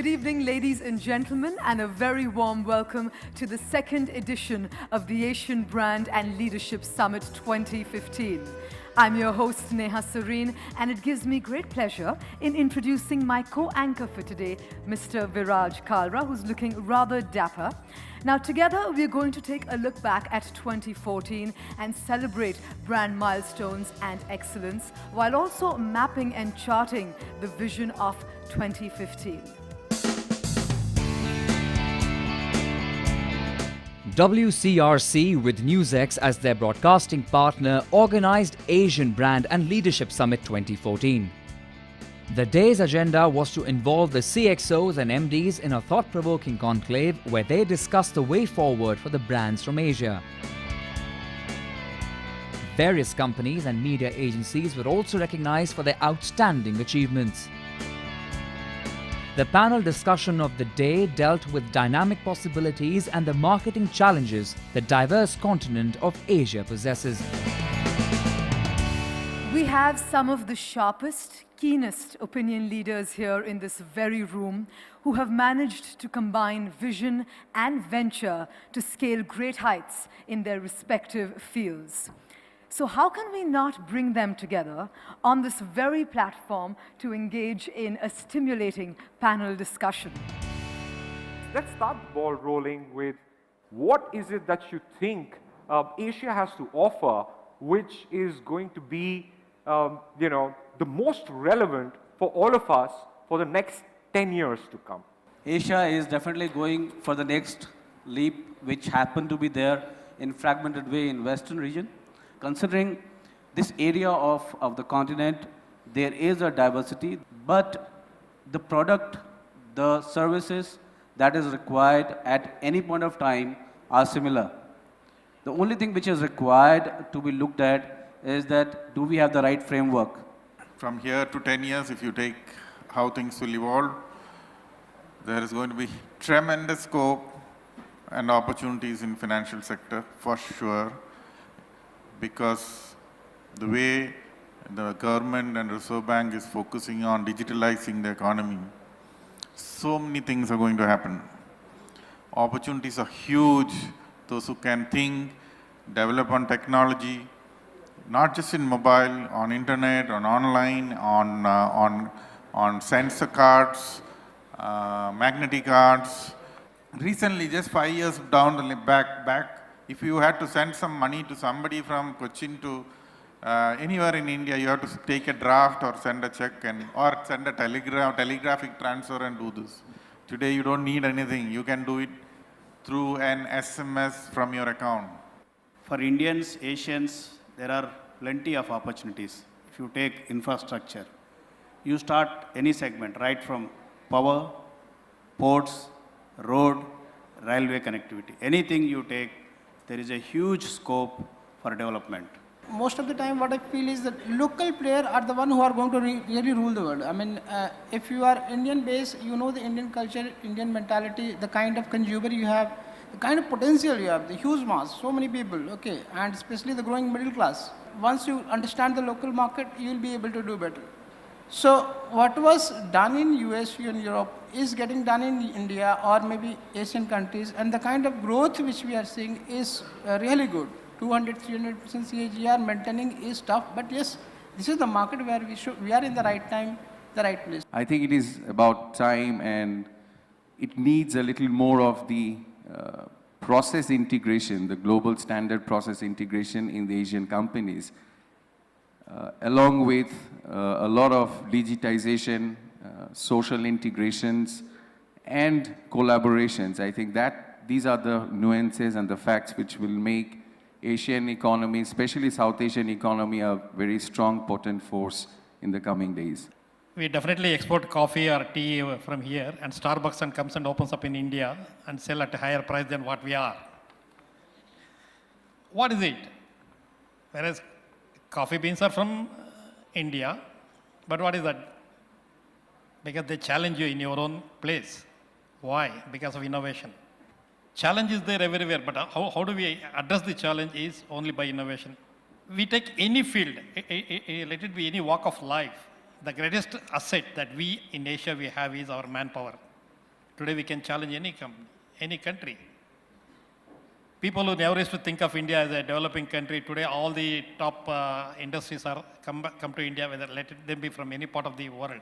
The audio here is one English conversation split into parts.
Good evening, ladies and gentlemen, and a very warm welcome to the second edition of the Asian Brand and Leadership Summit 2015. I'm your host, Neha Sareen, and it gives me great pleasure in introducing my co-anchor for today, Mr. Viraj Kalra, who's looking rather dapper. Now, together, we're going to take a look back at 2014 and celebrate brand milestones and excellence, while also mapping and charting the vision of 2015. WCRC, with NewsX as their broadcasting partner, organized Asian Brand and Leadership Summit 2014. The day's agenda was to involve the CXOs and MDs in a thought-provoking conclave where they discussed the way forward for the brands from Asia. Various companies and media agencies were also recognized for their outstanding achievements. The panel discussion of the day dealt with dynamic possibilities and the marketing challenges the diverse continent of Asia possesses. We have some of the sharpest, keenest opinion leaders here in this very room who have managed to combine vision and venture to scale great heights in their respective fields. So how can we not bring them together on this very platform to engage in a stimulating panel discussion? Let's start the ball rolling with what is it that you think Asia has to offer, which is going to be, the most relevant for all of us for the next 10 years to come. Asia is definitely going for the next leap, which happened to be there in fragmented way in Western region. Considering this area of the continent, there is a diversity, but the product, the services that is required at any point of time are similar. The only thing which is required to be looked at is that do we have the right framework? From here to 10 years, if you take how things will evolve, there is going to be tremendous scope and opportunities in financial sector for sure, because the way the government and Reserve Bank is focusing on digitalizing the economy, so many things are going to happen. Opportunities are huge. Those who can think, develop on technology, not just in mobile, on internet, on online, on sensor cards, magnetic cards. Recently, just 5 years down the back, if you had to send some money to somebody from Cochin to anywhere in India, you have to take a draft or send a check or send a telegraphic transfer and do this. Today, you don't need anything. You can do it through an SMS from your account. For Indians, Asians, there are plenty of opportunities. If you take infrastructure, you start any segment, right from power, ports, road, railway connectivity. Anything you take, there is a huge scope for development. Most of the time what I feel is that local players are the one who are going to really rule the world. I mean, if you are Indian based, you know the Indian culture, Indian mentality, the kind of consumer you have, the kind of potential you have, the huge mass, so many people, okay, and especially the growing middle class. Once you understand the local market, you will be able to do better. So what was done in US and Europe is getting done in India or maybe Asian countries, and the kind of growth which we are seeing is really good. 200-300% CAGR maintaining is tough, but yes, this is the market where we are in the right time, the right place. I think it is about time, and it needs a little more of the process integration, the global standard process integration in the Asian companies, along with a lot of digitization, social integrations, and collaborations. I think that these are the nuances and the facts which will make Asian economy, especially South Asian economy, a very strong, potent force in the coming days. We definitely export coffee or tea from here, and Starbucks comes and opens up in India and sell at a higher price than what we are. What is it? Whereas coffee beans are from India, but what is that? Because they challenge you in your own place. Why? Because of innovation. Challenge is there everywhere, but how do we address the challenge is only by innovation. We take any field, let it be any walk of life, the greatest asset that we in Asia we have is our manpower. Today we can challenge any company, any country. People who never used to think of India as a developing country, today all the top industries are come to India, whether let them be from any part of the world.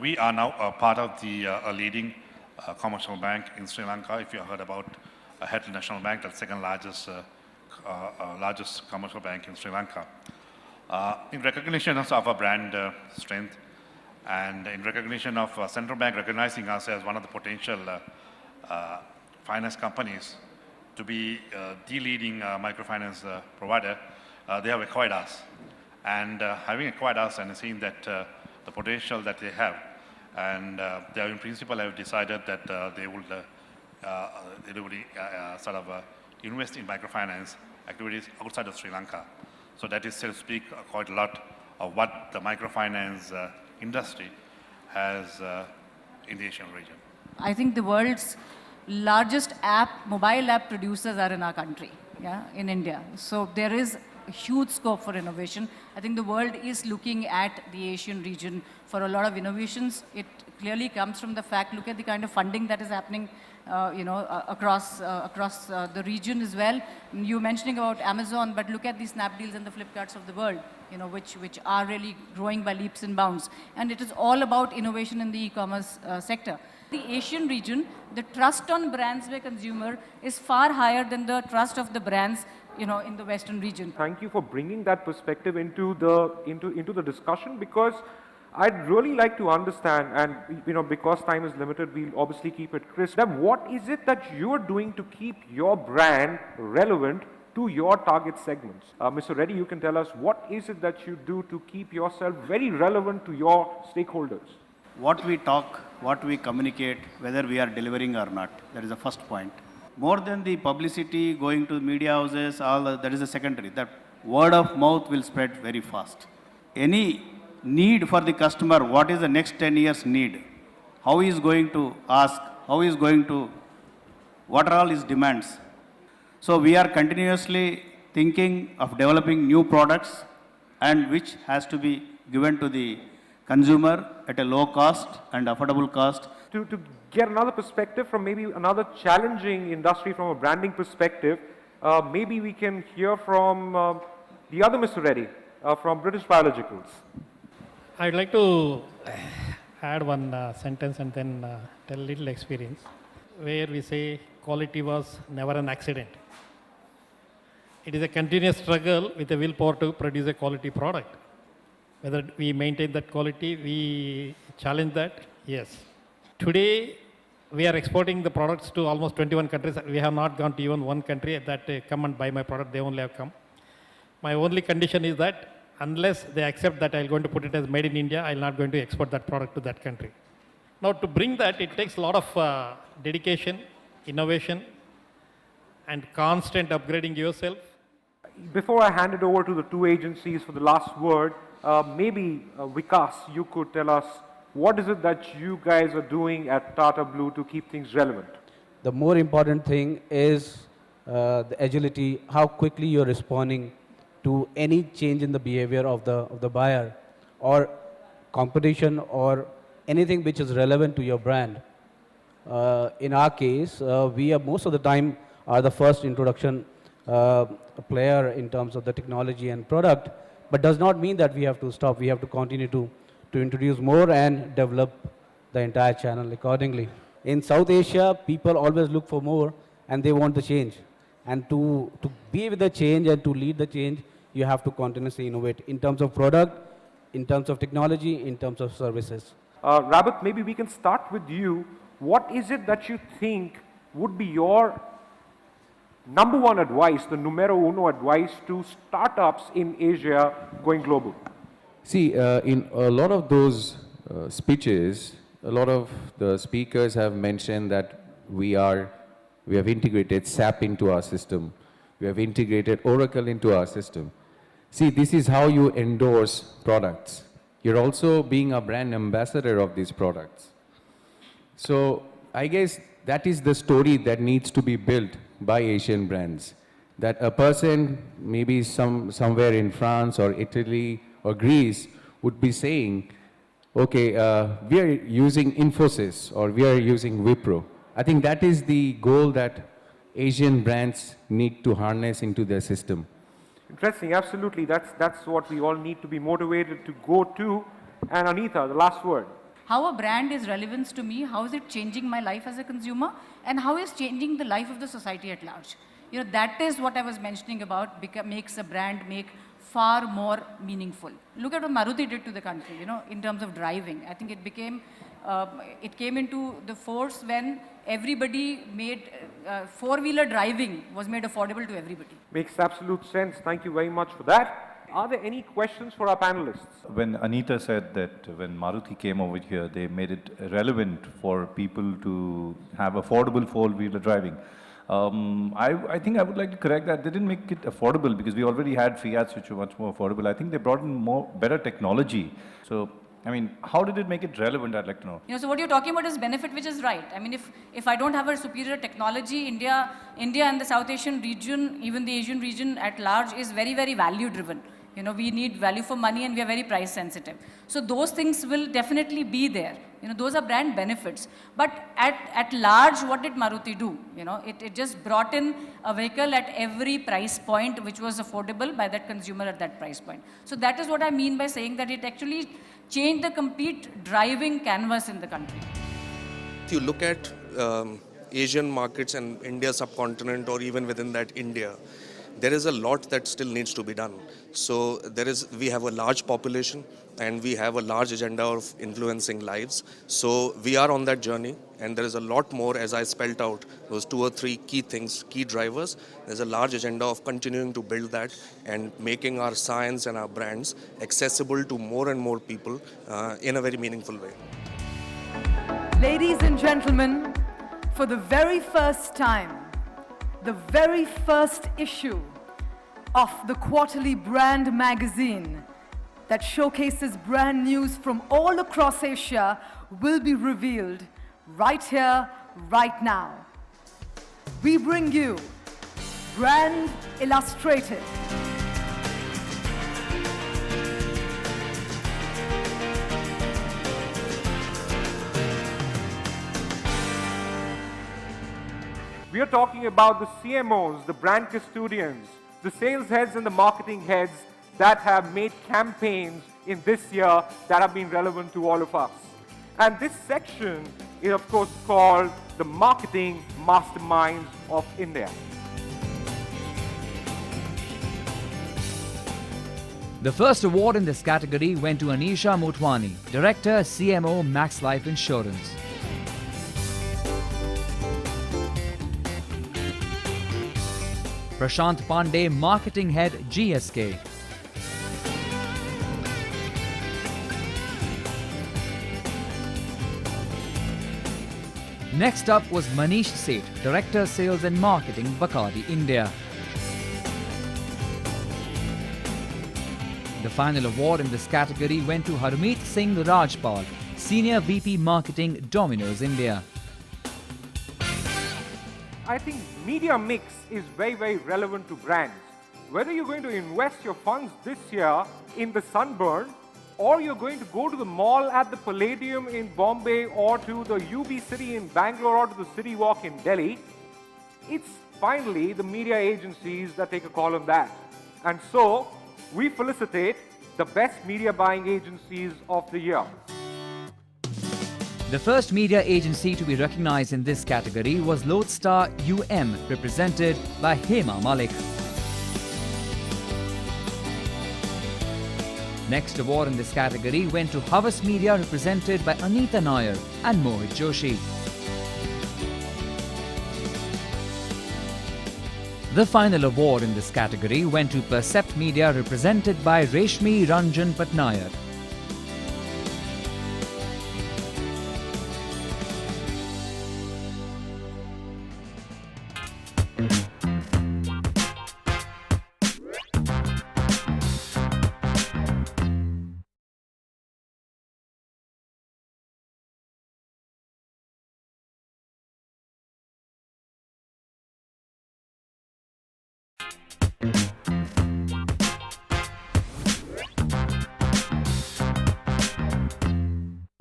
We are now a part of the leading commercial bank in Sri Lanka. If you heard about Head National Bank, that's second largest commercial bank in Sri Lanka. In recognition of our brand strength and in recognition of central bank recognizing us as one of the potential finance companies to be the leading microfinance provider, they have acquired us. And having acquired us and seeing that the potential that they have, and they have in principle have decided that they would sort of invest in microfinance activities outside of Sri Lanka. So that is, so to speak, quite a lot of what the microfinance industry has in the Asian region. I think the world's largest mobile app producers are in our country, in India. So there is a huge scope for innovation. I think the world is looking at the Asian region for a lot of innovations. It clearly comes from the fact, look at the kind of funding that is happening across the region as well. You were mentioning about Amazon, but look at the Snapdeals and the Flipkarts of the world, which are really growing by leaps and bounds. And it is all about innovation in the e-commerce sector. The Asian region, the trust on brands by consumer is far higher than the trust of the brands in the Western region. Thank you for bringing that perspective into the discussion, because I'd really like to understand, and because time is limited, we'll obviously keep it crisp. That what is it that you're doing to keep your brand relevant to your target segments? Mr. Reddy, you can tell us what is it that you do to keep yourself very relevant to your stakeholders? What we talk, what we communicate, whether we are delivering or not, that is the first point. More than the publicity going to media houses, that is the secondary. That word of mouth will spread very fast. Any need for the customer, what is the next 10 years need? How he is going to ask? How he is going to, what are all his demands? So we are continuously thinking of developing new products, and which has to be given to the consumer at a low cost and affordable cost. To get another perspective from maybe another challenging industry from a branding perspective, maybe we can hear from the other Mr. Reddy from British Biologicals. I'd like to add one sentence and then tell a little experience, where we say quality was never an accident. It is a continuous struggle with a willpower to produce a quality product. Whether we maintain that quality, we challenge that, yes. Today, we are exporting the products to almost 21 countries. We have not gone to even one country that come and buy my product, they only have come. My only condition is that unless they accept that I'm going to put it as made in India, I'm not going to export that product to that country. Now, to bring that, it takes a lot of dedication, innovation, and constant upgrading yourself. Before I hand it over to the two agencies for the last word, maybe Vikas, you could tell us what is it that you guys are doing at Tata Blue to keep things relevant? The more important thing is the agility, how quickly you're responding to any change in the behavior of the buyer or competition or anything which is relevant to your brand. In our case, we are most of the time are the first introduction player in terms of the technology and product, but does not mean that we have to stop. We have to continue to introduce more and develop the entire channel accordingly. In South Asia, people always look for more and they want the change. And to be with the change and to lead the change, you have to continuously innovate in terms of product, in terms of technology, in terms of services. Rabat, maybe we can start with you. What is it that you think would be your number one advice, the numero uno advice to startups in Asia going global? See, in a lot of those speeches, a lot of the speakers have mentioned that we have integrated SAP into our system. We have integrated Oracle into our system. See, this is how you endorse products. You're also being a brand ambassador of these products. So I guess that is the story that needs to be built by Asian brands. That a person, maybe somewhere in France or Italy or Greece, would be saying, okay, we are using Infosys or we are using Wipro. I think that is the goal that Asian brands need to harness into their system. Interesting, absolutely. That's what we all need to be motivated to go to. And Anita, the last word. How a brand is relevant to me, how is it changing my life as a consumer, and how is changing the life of the society at large. You know, that is what I was mentioning about, makes a brand make far more meaningful. Look at what Maruti did to the country, you know, in terms of driving. I think it came into the force when everybody made, four-wheeler driving was made affordable to everybody. Makes absolute sense. Thank you very much for that. Are there any questions for our panelists? When Anita said that when Maruti came over here, they made it relevant for people to have affordable four-wheeler driving. I think I would like to correct that. They didn't make it affordable because we already had Fiats which were much more affordable. I think they brought in better technology. So, I mean, how did it make it relevant? I'd like to know. You know, so what you're talking about is benefit, which is right. I mean, if I don't have a superior technology, India and the South Asian region, even the Asian region at large, is very, very value driven. You know, we need value for money and we are very price sensitive. So those things will definitely be there. You know, those are brand benefits. But at large, what did Maruti do? You know, it just brought in a vehicle at every price point which was affordable by that consumer at that price point. So that is what I mean by saying that it actually changed the complete driving canvas in the country. If you look at Asian markets and India subcontinent, or even within that India, there is a lot that still needs to be done. So we have a large population and we have a large agenda of influencing lives. So we are on that journey, and there is a lot more, as I spelled out, those 2 or 3 key things, key drivers. There's a large agenda of continuing to build that and making our science and our brands accessible to more and more people in a very meaningful way. Ladies and gentlemen, for the very first time, the very first issue of the quarterly brand magazine that showcases brand news from all across Asia will be revealed right here, right now. We bring you Brand Illustrated. We are talking about the CMOs, the brand custodians, the sales heads and the marketing heads that have made campaigns in this year that have been relevant to all of us. And this section is of course called the Marketing Masterminds of India. The first award in this category went to Anisha Motwani, Director, CMO, Max Life Insurance. Prashant Pandey, Marketing Head, GSK. Next up was Manish Seth, Director, Sales and Marketing, Bacardi, India. The final award in this category went to Harmeet Singh Rajpal, Senior VP Marketing, Domino's, India. I think media mix is very, very relevant to brands. Whether you're going to invest your funds this year in the Sunburn, or you're going to go to the mall at the Palladium in Bombay, or to the UB City in Bangalore, or to the City Walk in Delhi, it's finally the media agencies that take a call on that. And so, we felicitate the best media buying agencies of the year. The first media agency to be recognized in this category was Lodestar UM, represented by Hema Malik. Next award in this category went to Havas Media, represented by Anita Nair and Mohit Joshi. The final award in this category went to Percept Media, represented by Reshmi Ranjan Patnaik.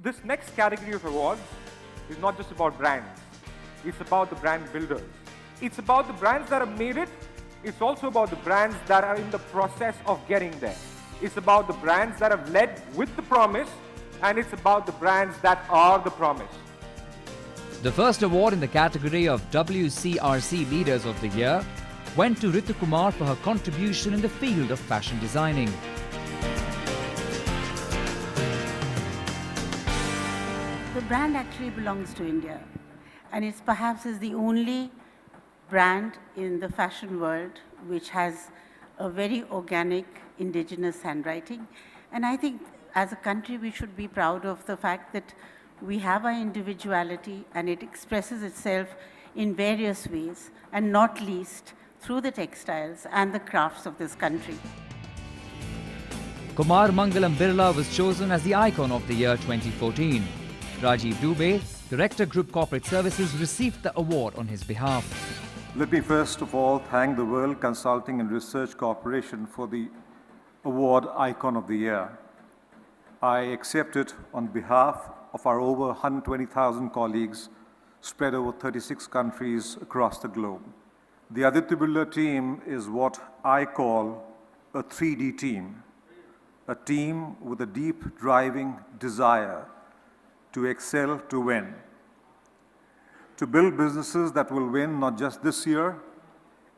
This next category of awards is not just about brands. It's about the brand builders. It's about the brands that have made it. It's also about the brands that are in the process of getting there. It's about the brands that have led with the promise, and it's about the brands that are the promise. The first award in the category of WCRC Leaders of the Year went to Ritu Kumar for her contribution in the field of fashion designing. The brand actually belongs to India, and it's perhaps is the only brand in the fashion world which has a very organic indigenous handwriting. And I think as a country we should be proud of the fact that we have our individuality and it expresses itself in various ways, and not least through the textiles and the crafts of this country. Kumar Mangalam Birla was chosen as the Icon of the Year 2014. Rajiv Dubey, Director Group Corporate Services, received the award on his behalf. Let me first of all thank the World Consulting and Research Corporation for the award Icon of the Year. I accept it on behalf of our over 120,000 colleagues spread over 36 countries across the globe. The Aditya Birla team is what I call a 3D team, a team with a deep driving desire to excel, to win, to build businesses that will win not just this year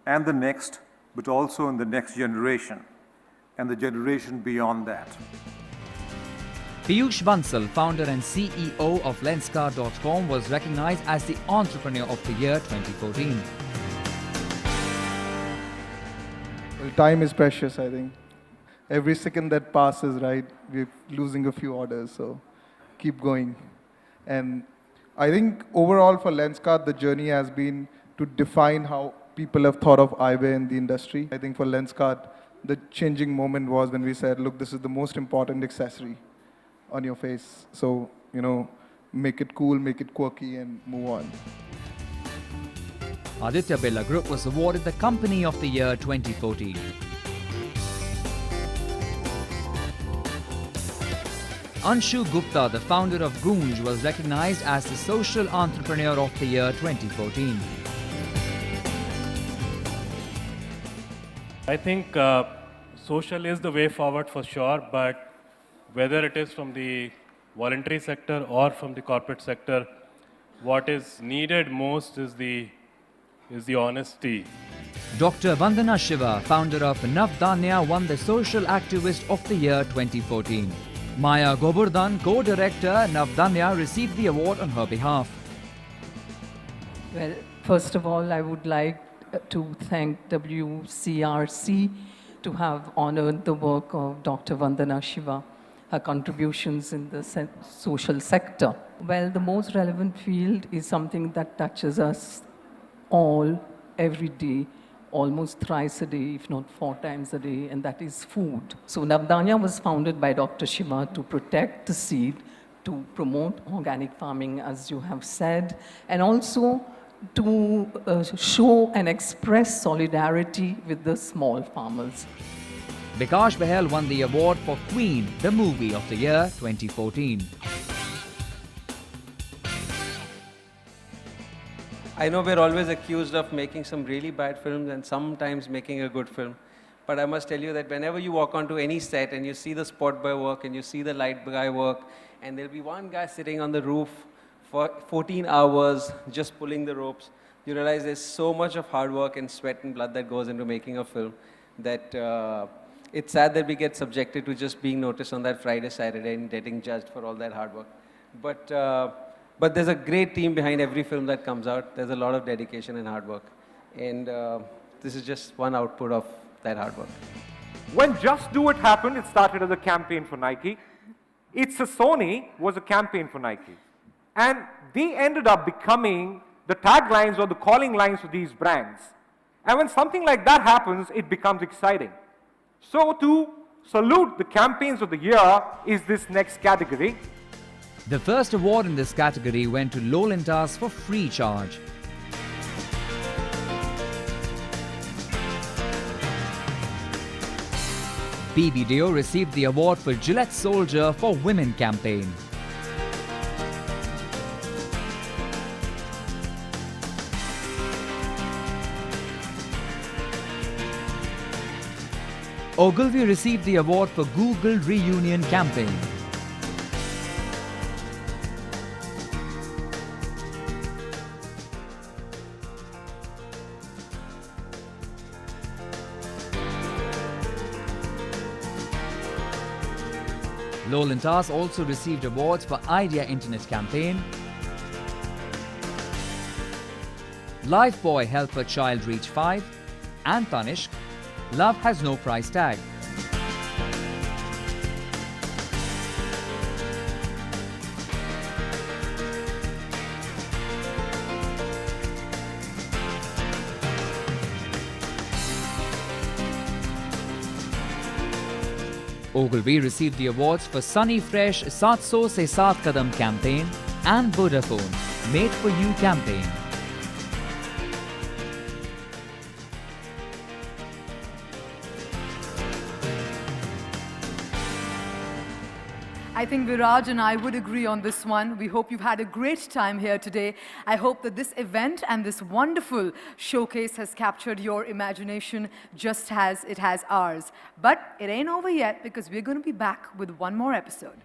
and the next, but also in the next generation and the generation beyond that. Piyush Bansal, founder and CEO of Lenskart.com, was recognized as the Entrepreneur of the Year 2014. Well, time is precious, I think. Every second that passes, right, we're losing a few orders, so keep going. And I think overall for Lenskart, the journey has been to define how people have thought of eyewear in the industry. I think for Lenskart, the changing moment was when we said, look, this is the most important accessory on your face. So, you know, make it cool, make it quirky, and move on. Aditya Birla Group was awarded the Company of the Year 2014. Anshu Gupta, the founder of Goonj, was recognized as the Social Entrepreneur of the Year 2014. I think social is the way forward for sure, but whether it is from the voluntary sector or from the corporate sector, what is needed most is the honesty. Dr. Vandana Shiva, founder of Navdanya, won the Social Activist of the Year 2014. Maya Goburdhan, co-director Navdanya, received the award on her behalf. Well, first of all, I would like to thank WCRC to have honored the work of Dr. Vandana Shiva, her contributions in the social sector. Well, the most relevant field is something that touches us all, every day, almost thrice a day, if not 4 times a day, and that is food. So Navdanya was founded by Dr. Shiva to protect the seed, to promote organic farming, as you have said, and also to show and express solidarity with the small farmers. Bikash Bahel won the award for Queen, the Movie of the Year 2014. I know we're always accused of making some really bad films and sometimes making a good film. But I must tell you that whenever you walk onto any set and you see the spot boy work and you see the light guy work, and there'll be one guy sitting on the roof for 14 hours just pulling the ropes, you realize there's so much of hard work and sweat and blood that goes into making a film that it's sad that we get subjected to just being noticed on that Friday, Saturday and getting judged for all that hard work. But there's a great team behind every film that comes out. There's a lot of dedication and hard work. And this is just one output of that hard work. When Just Do It happened, it started as a campaign for Nike. It's a Sony was a campaign for Nike. And they ended up becoming the taglines or the calling lines for these brands. And when something like that happens, it becomes exciting. So to salute the campaigns of the year is this next category. The first award in this category went to Lolintas for Free Charge. BBDO received the award for Gillette Soldier for Women campaign. Ogilvy received the award for Google Reunion Campaign. Lowlantas also received awards for Idea Internet Campaign. Lifebuoy helped a child reach 5. And Tanishq, Love Has No Price Tag. Ogilvy received the awards for Sunny Fresh 700 Se 7 Kadam campaign and Vodafone Made for You campaign. I think Viraj and I would agree on this one. We hope you've had a great time here today. I hope that this event and this wonderful showcase has captured your imagination just as it has ours. But it ain't over yet because we're going to be back with one more episode.